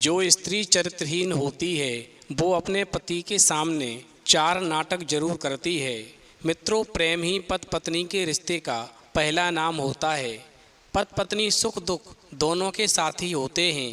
जो स्त्री चरित्रहीन होती है वो अपने पति के सामने चार नाटक जरूर करती है। मित्रों, प्रेम ही पति पत्नी के रिश्ते का पहला नाम होता है। पति पत्नी सुख दुख दोनों के साथी होते हैं।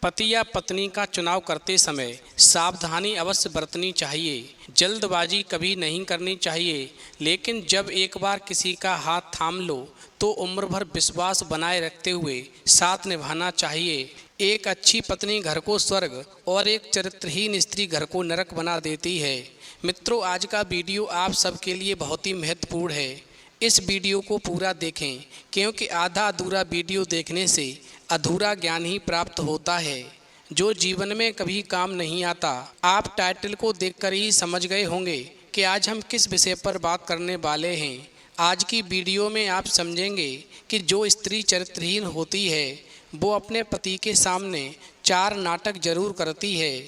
पति या पत्नी का चुनाव करते समय सावधानी अवश्य बरतनी चाहिए। जल्दबाजी कभी नहीं करनी चाहिए, लेकिन जब एक बार किसी का हाथ थाम लो तो उम्र भर विश्वास बनाए रखते हुए साथ निभाना चाहिए। एक अच्छी पत्नी घर को स्वर्ग और एक चरित्रहीन स्त्री घर को नरक बना देती है। मित्रों, आज का वीडियो आप सबके लिए बहुत ही महत्वपूर्ण है। इस वीडियो को पूरा देखें, क्योंकि आधा अधूरा वीडियो देखने से अधूरा ज्ञान ही प्राप्त होता है, जो जीवन में कभी काम नहीं आता। आप टाइटल को देखकर ही समझ गए होंगे कि आज हम किस विषय पर बात करने वाले हैं। आज की वीडियो में आप समझेंगे कि जो स्त्री चरित्रहीन होती है वो अपने पति के सामने चार नाटक जरूर करती है।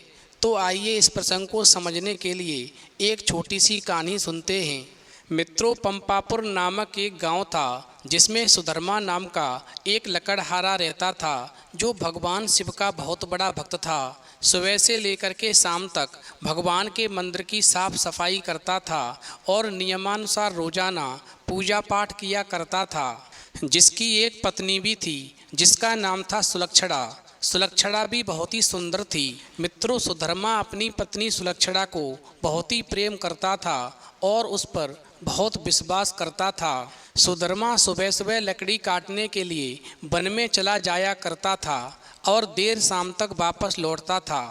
तो आइए इस प्रसंग को समझने के लिए एक छोटी सी कहानी सुनते हैं। मित्रों, पंपापुर नामक एक गांव था जिसमें सुधर्मा नाम का एक लकड़हारा रहता था, जो भगवान शिव का बहुत बड़ा भक्त था। सुबह से लेकर के शाम तक भगवान के मंदिर की साफ सफाई करता था और नियमानुसार रोजाना पूजा पाठ किया करता था। जिसकी एक पत्नी भी थी, जिसका नाम था सुलक्षणा। सुलक्षणा भी बहुत ही सुंदर थी। मित्रों, सुधर्मा अपनी पत्नी सुलक्षणा को बहुत ही प्रेम करता था और उस पर बहुत विश्वास करता था। सुधर्मा सुबह सुबह लकड़ी काटने के लिए वन में चला जाया करता था और देर शाम तक वापस लौटता था।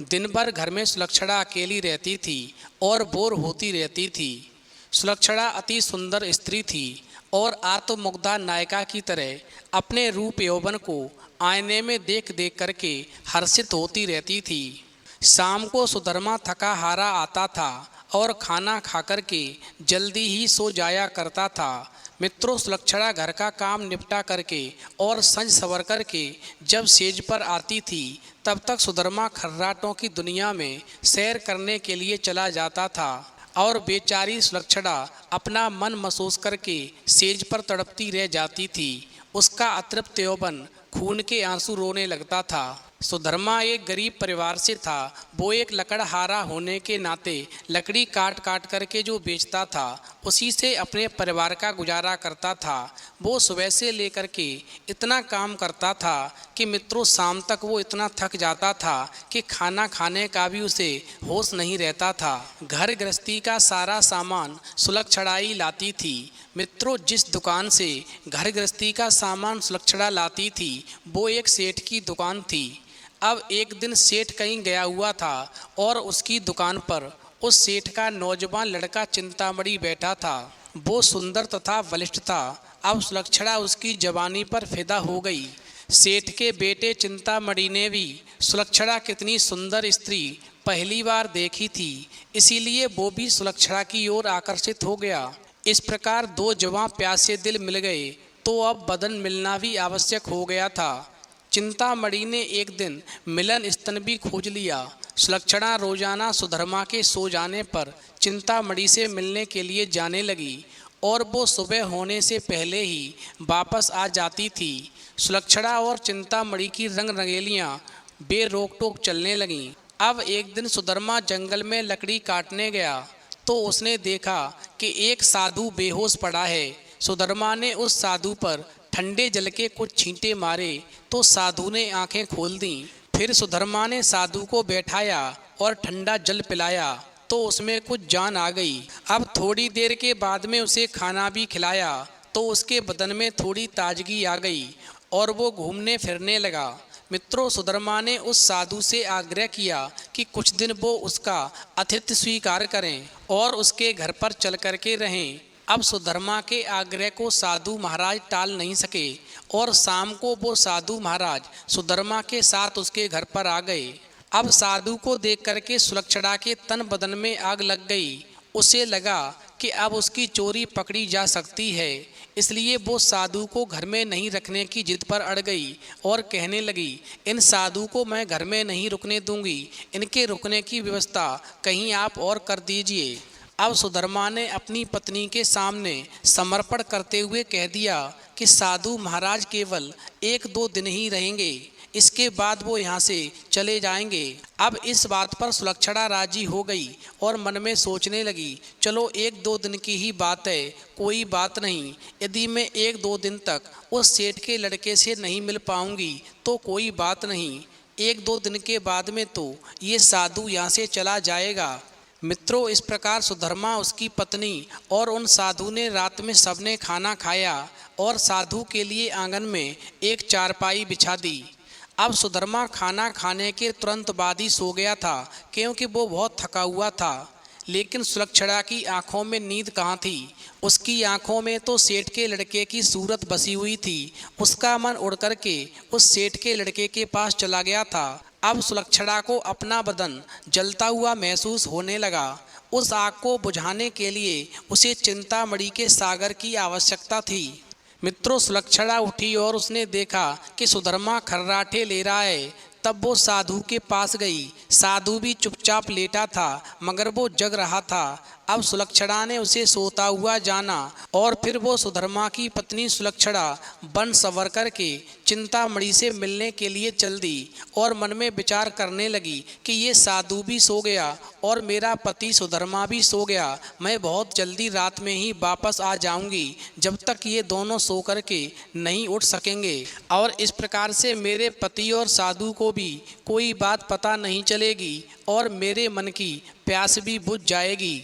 दिन भर घर में सुलक्षणा अकेली रहती थी और बोर होती रहती थी। सुलक्षणा अति सुंदर स्त्री थी और आत्ममुग्धा नायिका की तरह अपने रूप यौवन को आईने में देख देख करके हर्षित होती रहती थी। शाम को सुधर्मा थका हारा आता था और खाना खाकर के जल्दी ही सो जाया करता था। मित्रों, सुलक्षणा घर का काम निपटा करके और संज संवर करके जब सेज पर आती थी, तब तक सुधर्मा खर्राटों की दुनिया में सैर करने के लिए चला जाता था और बेचारी सुलक्षणा अपना मन महसूस करके सेज पर तड़पती रह जाती थी। उसका अतृप्त यौवन खून के आंसू रोने लगता था। सुधर्मा एक गरीब परिवार से था। वो एक लकड़हारा होने के नाते लकड़ी काट काट करके जो बेचता था, उसी से अपने परिवार का गुजारा करता था। वो सुबह से लेकर के इतना काम करता था कि मित्रों शाम तक वो इतना थक जाता था कि खाना खाने का भी उसे होश नहीं रहता था। घर गृहस्थी का सारा सामान सुलक्षणा ही लाती थी। मित्रों, जिस दुकान से घर गृहस्थी का सामान सुलक्षणा लाती थी वो एक सेठ की दुकान थी। अब एक दिन सेठ कहीं गया हुआ था और उसकी दुकान पर उस सेठ का नौजवान लड़का चिंतामणि बैठा था। वो सुंदर तथा बलिष्ठ था। अब सुलक्षणा उसकी जवानी पर फिदा हो गई। सेठ के बेटे चिंतामणि ने भी सुलक्षणा कितनी सुंदर स्त्री पहली बार देखी थी, इसीलिए वो भी सुलक्षणा की ओर आकर्षित हो गया। इस प्रकार दो जवां प्यासे दिल मिल गए तो अब बदन मिलना भी आवश्यक हो गया था। चिंतामणि ने एक दिन मिलन स्तन भी खोज लिया। सुलक्षणा रोजाना सुधर्मा के सो जाने पर चिंतामणि से मिलने के लिए जाने लगी और वो सुबह होने से पहले ही वापस आ जाती थी। सुलक्षणा और चिंतामणि की रंग रंगेलियाँ बेरोक टोक चलने लगीं। अब एक दिन सुधर्मा जंगल में लकड़ी काटने गया तो उसने देखा कि एक साधु बेहोश पड़ा है। सुधर्मा ने उस साधु पर ठंडे जल के कुछ छींटे मारे तो साधु ने आंखें खोल दी। फिर सुधर्मा ने साधु को बैठाया और ठंडा जल पिलाया तो उसमें कुछ जान आ गई। अब थोड़ी देर के बाद में उसे खाना भी खिलाया तो उसके बदन में थोड़ी ताजगी आ गई और वो घूमने फिरने लगा। मित्रों, सुधर्मा ने उस साधु से आग्रह किया कि कुछ दिन वो उसका आतिथ्य स्वीकार करें और उसके घर पर चल करके रहें। अब सुधर्मा के आग्रह को साधु महाराज टाल नहीं सके और शाम को वो साधु महाराज सुधर्मा के साथ उसके घर पर आ गए। अब साधु को देख करके सुलक्षणा के तन बदन में आग लग गई। उसे लगा कि अब उसकी चोरी पकड़ी जा सकती है, इसलिए वो साधु को घर में नहीं रखने की जिद पर अड़ गई और कहने लगी, इन साधु को मैं घर में नहीं रुकने दूंगी, इनके रुकने की व्यवस्था कहीं आप और कर दीजिए। अब सुधर्मा ने अपनी पत्नी के सामने समर्पण करते हुए कह दिया कि साधु महाराज केवल 1-2 दिन ही रहेंगे, इसके बाद वो यहाँ से चले जाएंगे। अब इस बात पर सुलक्षणा राजी हो गई और मन में सोचने लगी, चलो 1-2 दिन की ही बात है, कोई बात नहीं। यदि मैं 1-2 दिन तक उस सेठ के लड़के से नहीं मिल पाऊंगी तो कोई बात नहीं, 1-2 दिन के बाद में तो ये साधु यहाँ से चला जाएगा। मित्रों, इस प्रकार सुधर्मा, उसकी पत्नी और उन साधु ने रात में सबने खाना खाया और साधु के लिए आंगन में एक चारपाई बिछा दी। अब सुधर्मा खाना खाने के तुरंत बाद ही सो गया था, क्योंकि वो बहुत थका हुआ था। लेकिन सुलक्षणा की आंखों में नींद कहाँ थी। उसकी आंखों में तो सेठ के लड़के की सूरत बसी हुई थी। उसका मन उड़ करके उस सेठ के लड़के के पास चला गया था। अब सुलक्षणा को अपना बदन जलता हुआ महसूस होने लगा। उस आग को बुझाने के लिए उसे चिंतामणि के सागर की आवश्यकता थी। मित्रों, सुलक्षणा उठी और उसने देखा कि सुधर्मा खर्राटे ले रहा है। तब वो साधु के पास गई। साधु भी चुपचाप लेटा था, मगर वो जग रहा था। अब सुलक्षणा ने उसे सोता हुआ जाना और फिर वो सुधर्मा की पत्नी सुलक्षणा बन संवर करके चिंतामणि से मिलने के लिए चल दी और मन में विचार करने लगी कि ये साधु भी सो गया और मेरा पति सुधर्मा भी सो गया। मैं बहुत जल्दी रात में ही वापस आ जाऊंगी, जब तक ये दोनों सो करके नहीं उठ सकेंगे, और इस प्रकार से मेरे पति और साधु को भी कोई बात पता नहीं चलेगी और मेरे मन की प्यास भी बुझ जाएगी।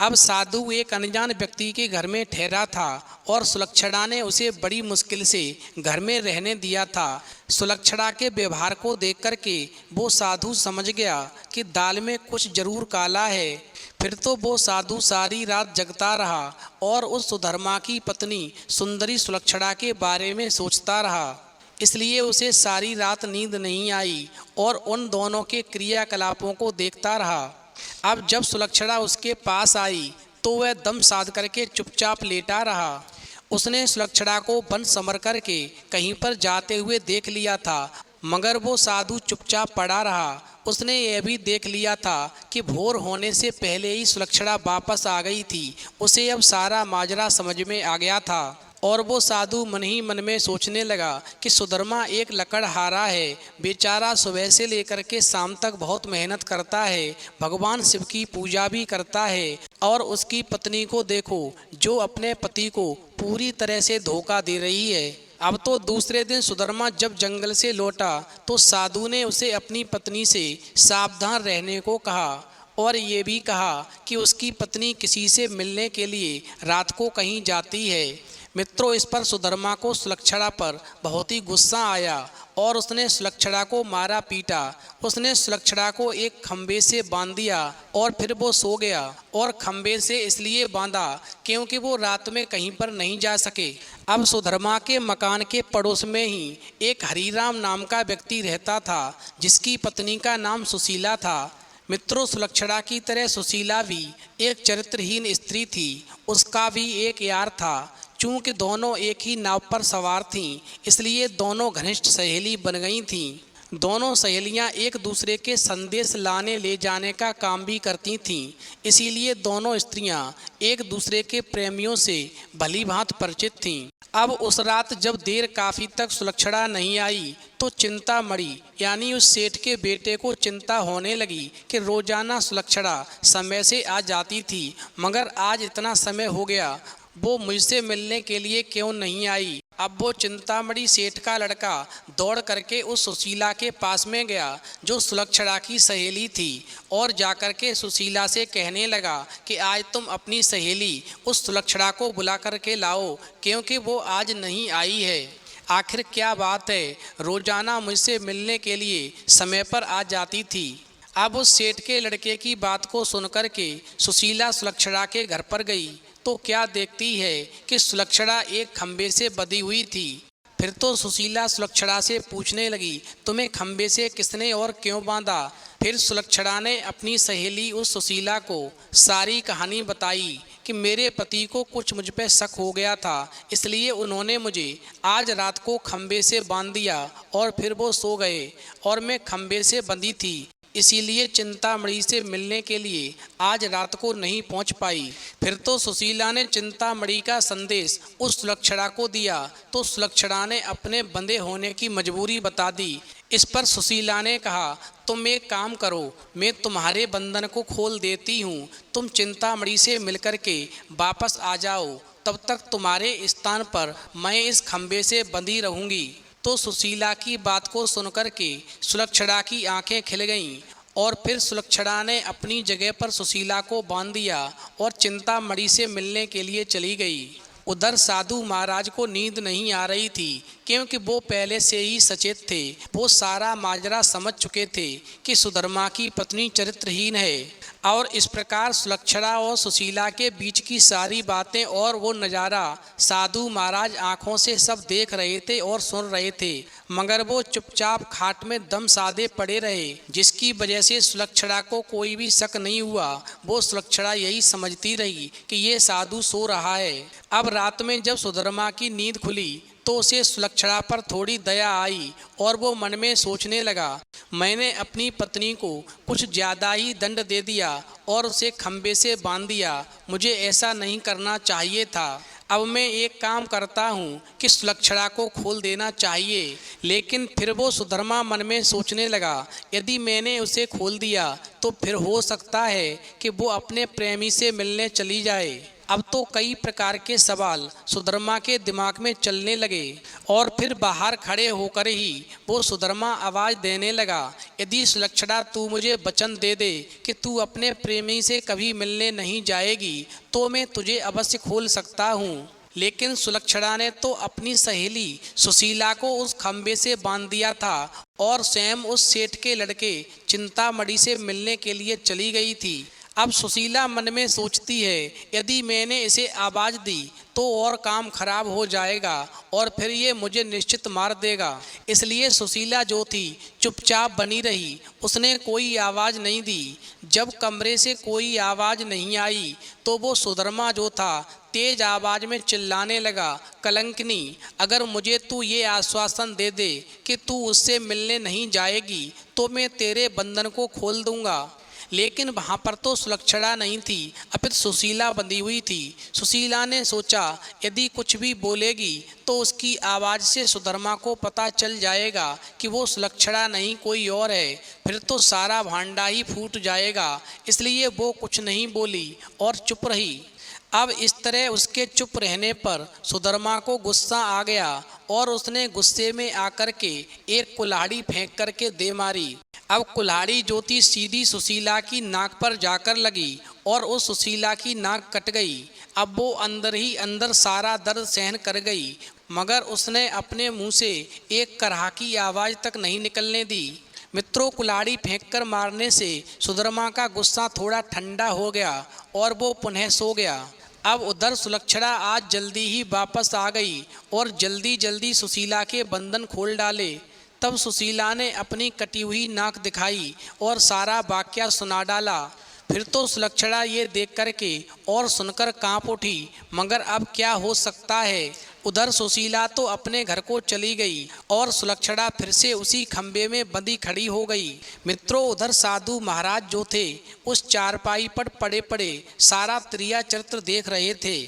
अब साधु एक अनजान व्यक्ति के घर में ठहरा था और सुलक्षणा ने उसे बड़ी मुश्किल से घर में रहने दिया था। सुलक्षणा के व्यवहार को देख करके वो साधु समझ गया कि दाल में कुछ जरूर काला है। फिर तो वो साधु सारी रात जगता रहा और उस सुधर्मा की पत्नी सुंदरी सुलक्षणा के बारे में सोचता रहा। इसलिए उसे सारी रात नींद नहीं आई और उन दोनों के क्रियाकलापों को देखता रहा। अब जब सुलक्षणा उसके पास आई तो वह दम साध करके चुपचाप लेटा रहा। उसने सुलक्षणा को बन संवर करके कहीं पर जाते हुए देख लिया था, मगर वो साधु चुपचाप पड़ा रहा। उसने यह भी देख लिया था कि भोर होने से पहले ही सुलक्षणा वापस आ गई थी। उसे अब सारा माजरा समझ में आ गया था और वो साधु मन ही मन में सोचने लगा कि सुधर्मा एक लकड़हारा है, बेचारा सुबह से लेकर के शाम तक बहुत मेहनत करता है, भगवान शिव की पूजा भी करता है, और उसकी पत्नी को देखो जो अपने पति को पूरी तरह से धोखा दे रही है। अब तो दूसरे दिन सुधर्मा जब जंगल से लौटा तो साधु ने उसे अपनी पत्नी से सावधान रहने को कहा और ये भी कहा कि उसकी पत्नी किसी से मिलने के लिए रात को कहीं जाती है। मित्रों, इस पर सुधर्मा को सुलक्षणा पर बहुत ही गुस्सा आया और उसने सुलक्षणा को मारा पीटा। उसने सुलक्षणा को एक खंबे से बांध दिया और फिर वो सो गया, और खंबे से इसलिए बांधा क्योंकि वो रात में कहीं पर नहीं जा सके। अब सुधर्मा के मकान के पड़ोस में ही एक हरिराम नाम का व्यक्ति रहता था, जिसकी पत्नी का नाम सुशीला था। मित्रों, सुलक्षणा की तरह सुशीला भी एक चरित्रहीन स्त्री थी। उसका भी एक यार था। चूँकि दोनों एक ही नाव पर सवार थीं, इसलिए दोनों घनिष्ठ सहेली बन गई थीं। दोनों सहेलियां एक दूसरे के संदेश लाने ले जाने का काम भी करती थीं। इसीलिए दोनों स्त्रियां एक दूसरे के प्रेमियों से भली भांति परिचित थीं। अब उस रात जब देर काफ़ी तक सुलक्षणा नहीं आई तो चिंतामणि यानी उस सेठ के बेटे को चिंता होने लगी कि रोजाना सुलक्षणा समय से आ जाती थी, मगर आज इतना समय हो गया, वो मुझसे मिलने के लिए क्यों नहीं आई। अब वो चिंतामणि सेठ का लड़का दौड़ करके उस सुशीला के पास में गया जो सुलक्षणा की सहेली थी, और जाकर के सुशीला से कहने लगा कि आज तुम अपनी सहेली उस सुलक्षणा को बुला करके लाओ, क्योंकि वो आज नहीं आई है। आखिर क्या बात है, रोजाना मुझसे मिलने के लिए समय पर आ जाती थी। अब उस सेठ के लड़के की बात को सुनकर के सुशीला सुलक्षणा के घर पर गई तो क्या देखती है कि सुलक्षणा एक खंबे से बंधी हुई थी। फिर तो सुशीला सुलक्षणा से पूछने लगी, तुम्हें खंबे से किसने और क्यों बांधा। फिर सुलक्षणा ने अपनी सहेली उस सुशीला को सारी कहानी बताई कि मेरे पति को कुछ मुझ पे शक हो गया था, इसलिए उन्होंने मुझे आज रात को खंबे से बांध दिया और फिर वो सो गए और मैं खंबे से बंधी थी। इसीलिए चिंतामणि से मिलने के लिए आज रात को नहीं पहुंच पाई। फिर तो सुशीला ने चिंतामणि का संदेश उस सुलक्षणा को दिया तो सुलक्षणा ने अपने बंधे होने की मजबूरी बता दी। इस पर सुशीला ने कहा, तुम एक काम करो, मैं तुम्हारे बंधन को खोल देती हूँ, तुम चिंतामणि से मिलकर के वापस आ जाओ, तब तक तुम्हारे स्थान पर मैं इस खंबे से बंधी रहूँगी। तो सुशीला की बात को सुनकर के सुलक्षणा की आंखें खिल गईं और फिर सुलक्षणा ने अपनी जगह पर सुशीला को बांध दिया और चिंतामणि से मिलने के लिए चली गई। उधर साधु महाराज को नींद नहीं आ रही थी, क्योंकि वो पहले से ही सचेत थे। वो सारा माजरा समझ चुके थे कि सुधर्मा की पत्नी चरित्रहीन है और इस प्रकार सुलक्षणा और सुशीला के बीच की सारी बातें और वो नज़ारा साधु महाराज आंखों से सब देख रहे थे और सुन रहे थे, मगर वो चुपचाप खाट में दम साधे पड़े रहे, जिसकी वजह से सुलक्षणा को कोई भी शक नहीं हुआ। वो सुलक्षणा यही समझती रही कि ये साधु सो रहा है। अब रात में जब सुधर्मा की नींद खुली तो उसे सुलक्षणा पर थोड़ी दया आई और वो मन में सोचने लगा, मैंने अपनी पत्नी को कुछ ज़्यादा ही दंड दे दिया और उसे खंबे से बांध दिया, मुझे ऐसा नहीं करना चाहिए था। अब मैं एक काम करता हूँ कि सुलक्षणा को खोल देना चाहिए। लेकिन फिर वो सुधर्मा मन में सोचने लगा, यदि मैंने उसे खोल दिया तो फिर हो सकता है कि वो अपने प्रेमी से मिलने चली जाए। अब तो कई प्रकार के सवाल सुधर्मा के दिमाग में चलने लगे और फिर बाहर खड़े होकर ही वो सुधर्मा आवाज़ देने लगा, यदि सुलक्षणा तू मुझे वचन दे दे कि तू अपने प्रेमी से कभी मिलने नहीं जाएगी तो मैं तुझे अवश्य खोल सकता हूँ। लेकिन सुलक्षणा ने तो अपनी सहेली सुशीला को उस खंबे से बांध दिया था और स्वयं उस सेठ के लड़के चिंतामणि से मिलने के लिए चली गई थी। अब सुशीला मन में सोचती है, यदि मैंने इसे आवाज़ दी तो और काम खराब हो जाएगा और फिर ये मुझे निश्चित मार देगा। इसलिए सुशीला जो थी चुपचाप बनी रही, उसने कोई आवाज़ नहीं दी। जब कमरे से कोई आवाज़ नहीं आई तो वो सुधर्मा जो था तेज आवाज़ में चिल्लाने लगा, कलंकिनी, अगर मुझे तू ये आश्वासन दे दे कि तू उससे मिलने नहीं जाएगी तो मैं तेरे बंधन को खोल दूंगा। लेकिन वहाँ पर तो सुलक्षणा नहीं थी, अपितु सुशीला बंधी हुई थी। सुशीला ने सोचा, यदि कुछ भी बोलेगी तो उसकी आवाज़ से सुधर्मा को पता चल जाएगा कि वो सुलक्षणा नहीं कोई और है, फिर तो सारा भांडा ही फूट जाएगा। इसलिए वो कुछ नहीं बोली और चुप रही। अब इस तरह उसके चुप रहने पर सुधर्मा को गुस्सा आ गया और उसने गुस्से में आकर के एक कुल्हाड़ी फेंक करके दे मारी। अब कुल्हाड़ी जो थी सीधी सुशीला की नाक पर जाकर लगी और उस सुशीला की नाक कट गई। अब वो अंदर ही अंदर सारा दर्द सहन कर गई, मगर उसने अपने मुंह से एक करहा की आवाज़ तक नहीं निकलने दी। मित्रों, कुल्हाड़ी फेंककर मारने से सुधर्मा का गुस्सा थोड़ा ठंडा हो गया और वो पुनः सो गया। अब उधर सुलक्षणा आज जल्दी ही वापस आ गई और जल्दी जल्दी सुशीला के बंधन खोल डाले। तब सुशीला ने अपनी कटी हुई नाक दिखाई और सारा वाकया सुना डाला। फिर तो सुलक्षणा ये देख कर के और सुनकर कांप उठी, मगर अब क्या हो सकता है। उधर सुशीला तो अपने घर को चली गई और सुलक्षणा फिर से उसी खंबे में बंधी खड़ी हो गई। मित्रों, उधर साधु महाराज जो थे उस चारपाई पर पड़े पड़े सारा त्रिया चरित्र देख रहे थे।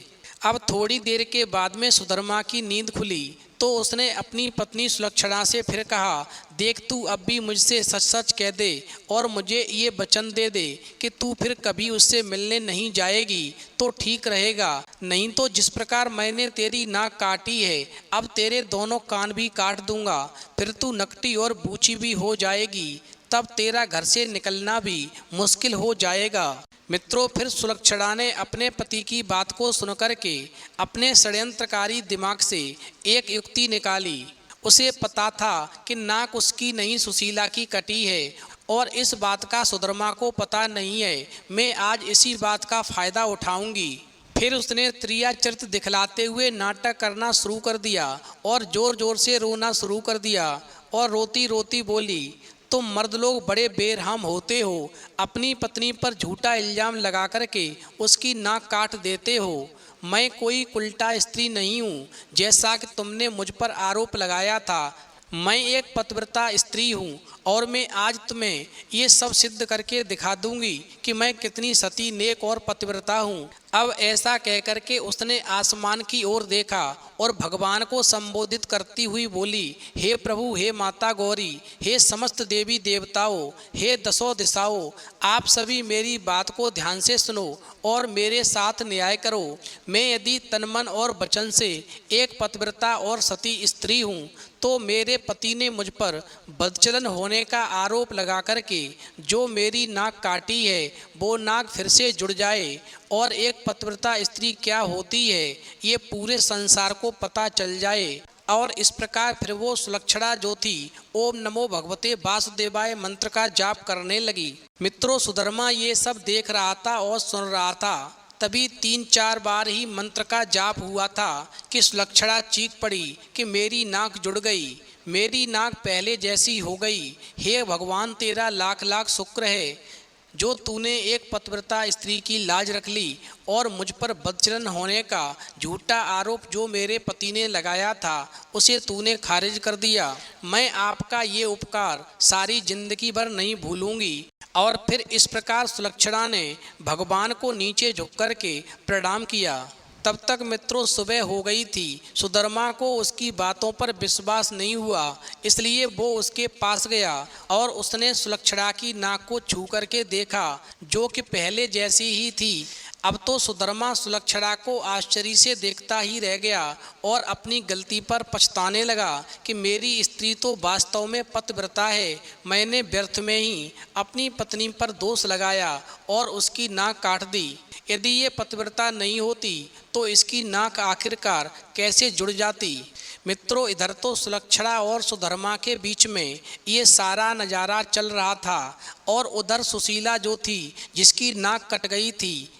अब थोड़ी देर के बाद में सुधर्मा की नींद खुली तो उसने अपनी पत्नी सुलक्षणा से फिर कहा, देख तू अब भी मुझसे सच सच कह दे और मुझे ये वचन दे दे कि तू फिर कभी उससे मिलने नहीं जाएगी तो ठीक रहेगा, नहीं तो जिस प्रकार मैंने तेरी नाक काटी है अब तेरे दोनों कान भी काट दूंगा, फिर तू नकटी और बूची भी हो जाएगी, तब तेरा घर से निकलना भी मुश्किल हो जाएगा। मित्रों, फिर सुलक्षणा ने अपने पति की बात को सुनकर के अपने षड्यंत्रकारी दिमाग से एक युक्ति निकाली। उसे पता था कि नाक उसकी नहीं सुशीला की कटी है और इस बात का सुधर्मा को पता नहीं है। मैं आज इसी बात का फ़ायदा उठाऊंगी। फिर उसने त्रिया चरित्र दिखलाते हुए नाटक करना शुरू कर दिया और ज़ोर ज़ोर से रोना शुरू कर दिया और रोती रोती बोली, तुम मर्द लोग बड़े बेरहम होते हो, अपनी पत्नी पर झूठा इल्ज़ाम लगा करके उसकी नाक काट देते हो। मैं कोई उल्टा स्त्री नहीं हूँ जैसा कि तुमने मुझ पर आरोप लगाया था। मैं एक पतिव्रता स्त्री हूँ और मैं आज तुम्हें ये सब सिद्ध करके दिखा दूंगी कि मैं कितनी सती, नेक और पतिव्रता हूँ। अब ऐसा कहकर के उसने आसमान की ओर देखा और भगवान को संबोधित करती हुई बोली, हे प्रभु, हे माता गौरी, हे समस्त देवी देवताओं, हे दसों दिशाओं, आप सभी मेरी बात को ध्यान से सुनो और मेरे साथ न्याय करो। मैं यदि तन मन और वचन से एक पतिव्रता और सती स्त्री हूँ, तो मेरे पति ने मुझ पर बदचलन होने का आरोप लगा करके जो मेरी नाक काटी है वो नाक फिर से जुड़ जाए और एक पतिव्रता स्त्री क्या होती है ये पूरे संसार को पता चल जाए। और इस प्रकार फिर वो सुलक्षणा जो थी ओम नमो भगवते वासुदेवाय मंत्र का जाप करने लगी। मित्रों, सुधर्मा ये सब देख रहा था और सुन रहा था। तभी 3-4 बार ही मंत्र का जाप हुआ था कि सुलक्षणा चीख पड़ी कि मेरी नाक जुड़ गई, मेरी नाक पहले जैसी हो गई। हे भगवान, तेरा लाख लाख शुक्र है जो तूने एक पतिव्रता स्त्री की लाज रख ली और मुझ पर बदचलन होने का झूठा आरोप जो मेरे पति ने लगाया था उसे तूने खारिज कर दिया। मैं आपका ये उपकार सारी जिंदगी भर नहीं भूलूंगी। और फिर इस प्रकार सुलक्षणा ने भगवान को नीचे झुक कर के प्रणाम किया। तब तक मित्रों सुबह हो गई थी। सुधर्मा को उसकी बातों पर विश्वास नहीं हुआ, इसलिए वो उसके पास गया और उसने सुलक्षणा की नाक को छू करके देखा जो कि पहले जैसी ही थी। अब तो सुधर्मा सुलक्षणा को आश्चर्य से देखता ही रह गया और अपनी गलती पर पछताने लगा कि मेरी स्त्री तो वास्तव में पतिव्रता है। मैंने व्यर्थ में ही अपनी पत्नी पर दोष लगाया और उसकी नाक काट दी। यदि ये पतिव्रता नहीं होती तो इसकी नाक आखिरकार कैसे जुड़ जाती। मित्रों, इधर तो सुलक्षणा और सुधर्मा के बीच में ये सारा नज़ारा चल रहा था और उधर सुशीला जो थी जिसकी नाक कट गई थी,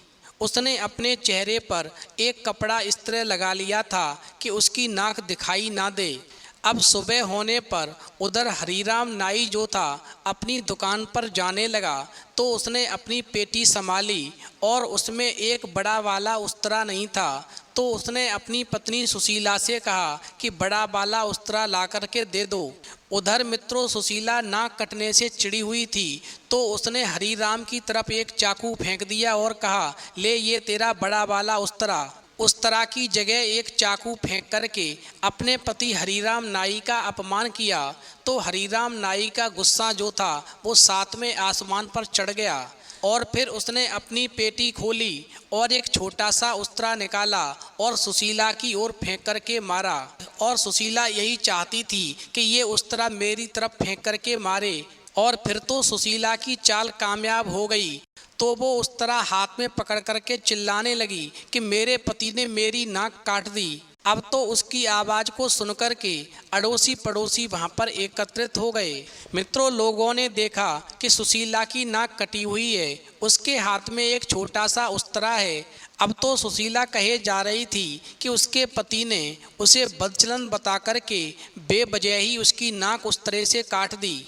उसने अपने चेहरे पर एक कपड़ा इस तरह लगा लिया था कि उसकी नाक दिखाई ना दे। अब सुबह होने पर उधर हरीराम नाई जो था अपनी दुकान पर जाने लगा तो उसने अपनी पेटी संभाली और उसमें एक बड़ा वाला उस्तरा नहीं था। तो उसने अपनी पत्नी सुशीला से कहा कि बड़ा वाला उस्तरा ला करके दे दो। उधर मित्रों सुशीला नाक कटने से चिड़ी हुई थी तो उसने हरीराम की तरफ एक चाकू फेंक दिया और कहा, ले ये तेरा बड़ा वाला उस्तरा। उस तरह की जगह एक चाकू फेंक करके अपने पति हरीराम नाई का अपमान किया तो हरीराम नाई का गुस्सा जो था वो 7वें आसमान पर चढ़ गया और फिर उसने अपनी पेटी खोली और एक छोटा सा उस्तरा निकाला और सुशीला की ओर फेंक करके मारा। और सुशीला यही चाहती थी कि ये उस्तरा मेरी तरफ फेंक करके मारे और फिर तो सुशीला की चाल कामयाब हो गई। तो वो उस्तरा हाथ में पकड़ करके चिल्लाने लगी कि मेरे पति ने मेरी नाक काट दी। अब तो उसकी आवाज़ को सुनकर के अड़ोसी पड़ोसी वहाँ पर एकत्रित हो गए। मित्रों, लोगों ने देखा कि सुशीला की नाक कटी हुई है, उसके हाथ में एक छोटा सा उस्तरा है। अब तो सुशीला कहे जा रही थी कि उसके पति ने उसे बदचलन बता करके बेवजह ही उसकी नाक उस तरह से काट दी।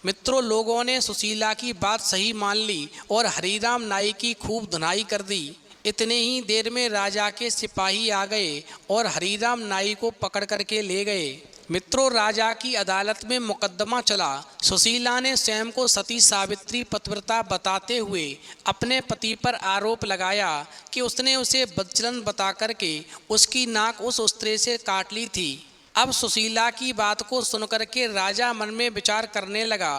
मित्रों, लोगों ने सुशीला की बात सही मान ली और हरीराम नाई की खूब धुनाई कर दी। इतने ही देर में राजा के सिपाही आ गए और हरीराम नाई को पकड़ करके ले गए। मित्रों, राजा की अदालत में मुकदमा चला। सुशीला ने स्वयं को सती सावित्री पतिव्रता बताते हुए अपने पति पर आरोप लगाया कि उसने उसे बदचलन बता करके उसकी नाक उस उस्तरे से काट ली थी। अब सुशीला की बात को सुनकर के राजा मन में विचार करने लगा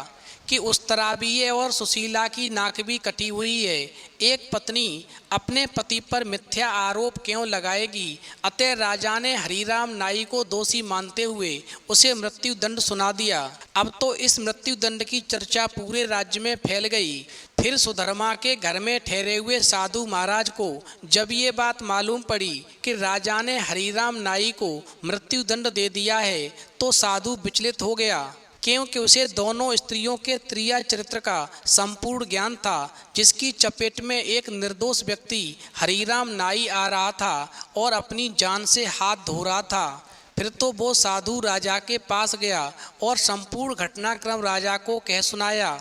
कि उस्तरा भी है और सुशीला की नाक भी कटी हुई है। एक पत्नी अपने पति पर मिथ्या आरोप क्यों लगाएगी। अतः राजा ने हरीराम नाई को दोषी मानते हुए उसे मृत्यु दंड सुना दिया। अब तो इस मृत्यु दंड की चर्चा पूरे राज्य में फैल गई। फिर सुधर्मा के घर में ठहरे हुए साधु महाराज को जब ये बात मालूम पड़ी कि राजा ने हरीराम नाई को मृत्यु दंड दे दिया है तो साधु विचलित हो गया, क्योंकि उसे दोनों स्त्रियों के त्रिया चरित्र का संपूर्ण ज्ञान था, जिसकी चपेट में एक निर्दोष व्यक्ति हरीराम नाई आ रहा था और अपनी जान से हाथ धो रहा था। फिर तो वो साधु राजा के पास गया और संपूर्ण घटनाक्रम राजा को कह सुनाया।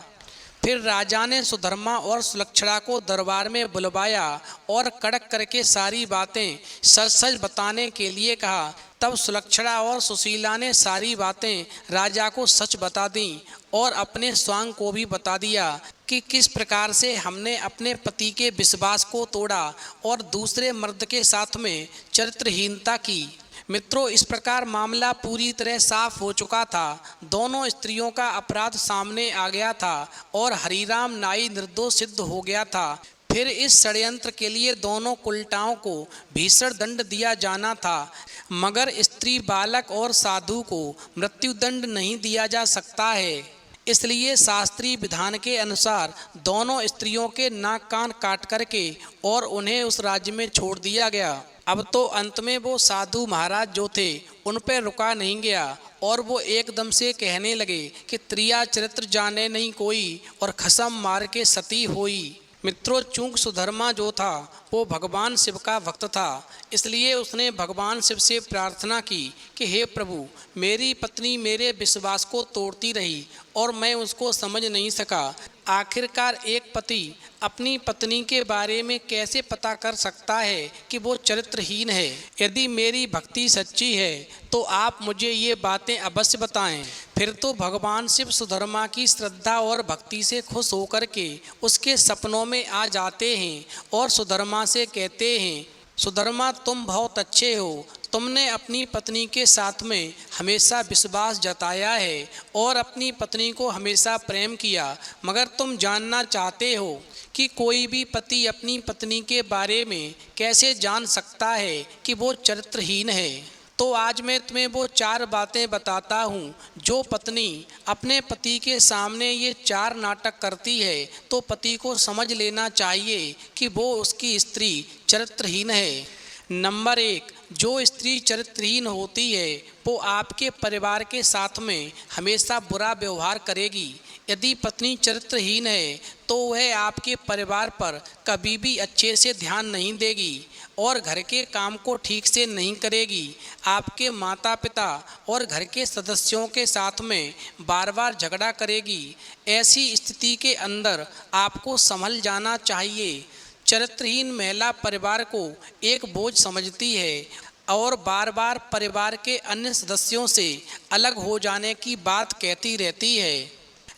फिर राजा ने सुधर्मा और सुलक्षणा को दरबार में बुलवाया और कड़क करके सारी बातें सच सच बताने के लिए कहा तब सुलक्षणा और सुशीला ने सारी बातें राजा को सच बता दी और अपने स्वांग को भी बता दिया कि किस प्रकार से हमने अपने पति के विश्वास को तोड़ा और दूसरे मर्द के साथ में चरित्रहीनता की। मित्रों, इस प्रकार मामला पूरी तरह साफ हो चुका था। दोनों स्त्रियों का अपराध सामने आ गया था और हरिराम नाई निर्दोष सिद्ध हो गया था। फिर इस षड्यंत्र के लिए दोनों कुलटाओं को भीषण दंड दिया जाना था, मगर स्त्री, बालक और साधु को मृत्युदंड नहीं दिया जा सकता है। इसलिए शास्त्रीय विधान के अनुसार दोनों स्त्रियों के नाक कान काट करके और उन्हें उस राज्य में छोड़ दिया गया। अब तो अंत में वो साधु महाराज जो थे उन पर रुका नहीं गया और वो एकदम से कहने लगे कि त्रिया चरित्र जाने नहीं कोई और खसम मार के सती होई। मित्रों, चूंकि सुधर्मा जो था वो भगवान शिव का भक्त था, इसलिए उसने भगवान शिव से प्रार्थना की कि हे प्रभु, मेरी पत्नी मेरे विश्वास को तोड़ती रही और मैं उसको समझ नहीं सका। आखिरकार एक पति अपनी पत्नी के बारे में कैसे पता कर सकता है कि वो चरित्रहीन है? यदि मेरी भक्ति सच्ची है तो आप मुझे ये बातें अवश्य बताएं। फिर तो भगवान शिव सुधर्मा की श्रद्धा और भक्ति से खुश होकर के उसके सपनों में आ जाते हैं और सुधर्मा से कहते हैं, सुधर्मा तुम बहुत अच्छे हो, तुमने अपनी पत्नी के साथ में हमेशा विश्वास जताया है और अपनी पत्नी को हमेशा प्रेम किया, मगर तुम जानना चाहते हो कि कोई भी पति अपनी पत्नी के बारे में कैसे जान सकता है कि वो चरित्रहीन है। तो आज मैं तुम्हें वो 4 बातें बताता हूँ। जो पत्नी अपने पति के सामने ये 4 नाटक करती है तो पति को समझ लेना चाहिए कि वो उसकी स्त्री चरित्रहीन है। नंबर 1, जो स्त्री चरित्रहीन होती है वो आपके परिवार के साथ में हमेशा बुरा व्यवहार करेगी। यदि पत्नी चरित्रहीन है तो वह आपके परिवार पर कभी भी अच्छे से ध्यान नहीं देगी और घर के काम को ठीक से नहीं करेगी। आपके माता पिता और घर के सदस्यों के साथ में बार बार झगड़ा करेगी। ऐसी स्थिति के अंदर आपको संभल जाना चाहिए। चरित्रहीन महिला परिवार को एक बोझ समझती है और बार बार परिवार के अन्य सदस्यों से अलग हो जाने की बात कहती रहती है।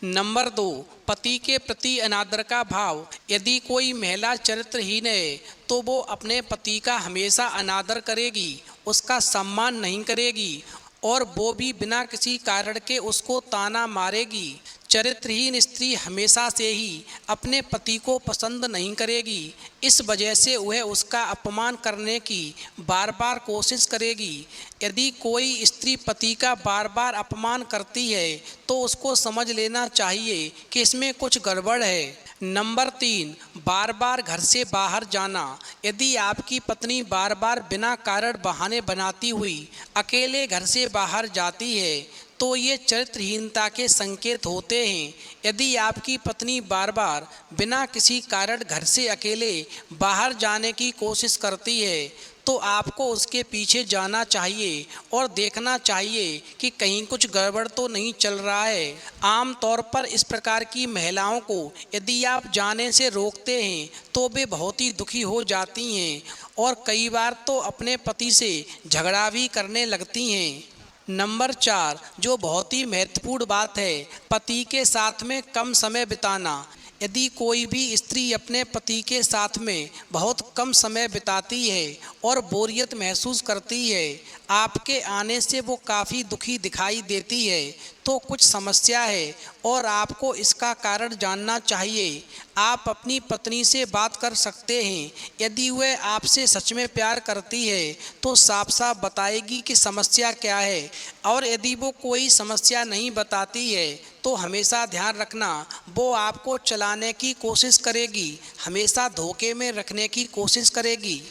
नंबर 2, पति के प्रति अनादर का भाव। यदि कोई महिला चरित्रहीन है तो वो अपने पति का हमेशा अनादर करेगी, उसका सम्मान नहीं करेगी और वो भी बिना किसी कारण के उसको ताना मारेगी। चरित्रहीन स्त्री हमेशा से ही अपने पति को पसंद नहीं करेगी। इस वजह से वह उसका अपमान करने की बार बार कोशिश करेगी। यदि कोई स्त्री पति का बार बार अपमान करती है तो उसको समझ लेना चाहिए कि इसमें कुछ गड़बड़ है। नंबर 3, बार बार घर से बाहर जाना। यदि आपकी पत्नी बार बार बिना कारण बहाने बनाती हुई अकेले घर से बाहर जाती है तो ये चरित्रहीनता के संकेत होते हैं। यदि आपकी पत्नी बार बार बिना किसी कारण घर से अकेले बाहर जाने की कोशिश करती है तो आपको उसके पीछे जाना चाहिए और देखना चाहिए कि कहीं कुछ गड़बड़ तो नहीं चल रहा है। आम तौर पर इस प्रकार की महिलाओं को यदि आप जाने से रोकते हैं तो वे बहुत ही दुखी हो जाती हैं और कई बार तो अपने पति से झगड़ा भी करने लगती हैं। नंबर 4, जो बहुत ही महत्वपूर्ण बात है, पति के साथ में कम समय बिताना। यदि कोई भी स्त्री अपने पति के साथ में बहुत कम समय बिताती है और बोरियत महसूस करती है, आपके आने से वो काफ़ी दुखी दिखाई देती है तो कुछ समस्या है और आपको इसका कारण जानना चाहिए। आप अपनी पत्नी से बात कर सकते हैं। यदि वह आपसे सच में प्यार करती है तो साफ साफ बताएगी कि समस्या क्या है, और यदि वो कोई समस्या नहीं बताती है तो हमेशा ध्यान रखना वो आपको चलाने की कोशिश करेगी, हमेशा धोखे में रखने की कोशिश करेगी।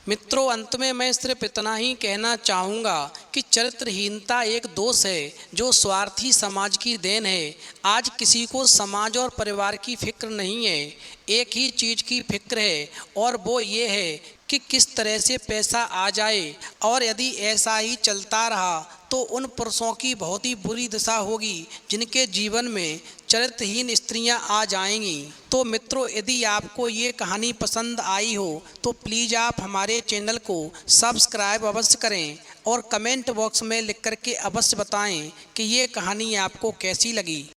मित्रों, अंत में मैं सिर्फ इतना ही कहना चाहूँगा कि चरित्रहीनता एक दोष है जो स्वार्थी समाज की देन है। आज किसी को समाज और परिवार की फिक्र नहीं है, एक ही चीज़ की फिक्र है और वो ये है कि किस तरह से पैसा आ जाए, और यदि ऐसा ही चलता रहा तो उन पुरुषों की बहुत ही बुरी दशा होगी जिनके जीवन में चरित्रहीन स्त्रियां आ जाएंगी। तो मित्रों, यदि आपको ये कहानी पसंद आई हो तो प्लीज़ आप हमारे चैनल को सब्सक्राइब अवश्य करें। और कमेंट बॉक्स में लिख कर के अवश्य बताएं कि ये कहानी आपको कैसी लगी।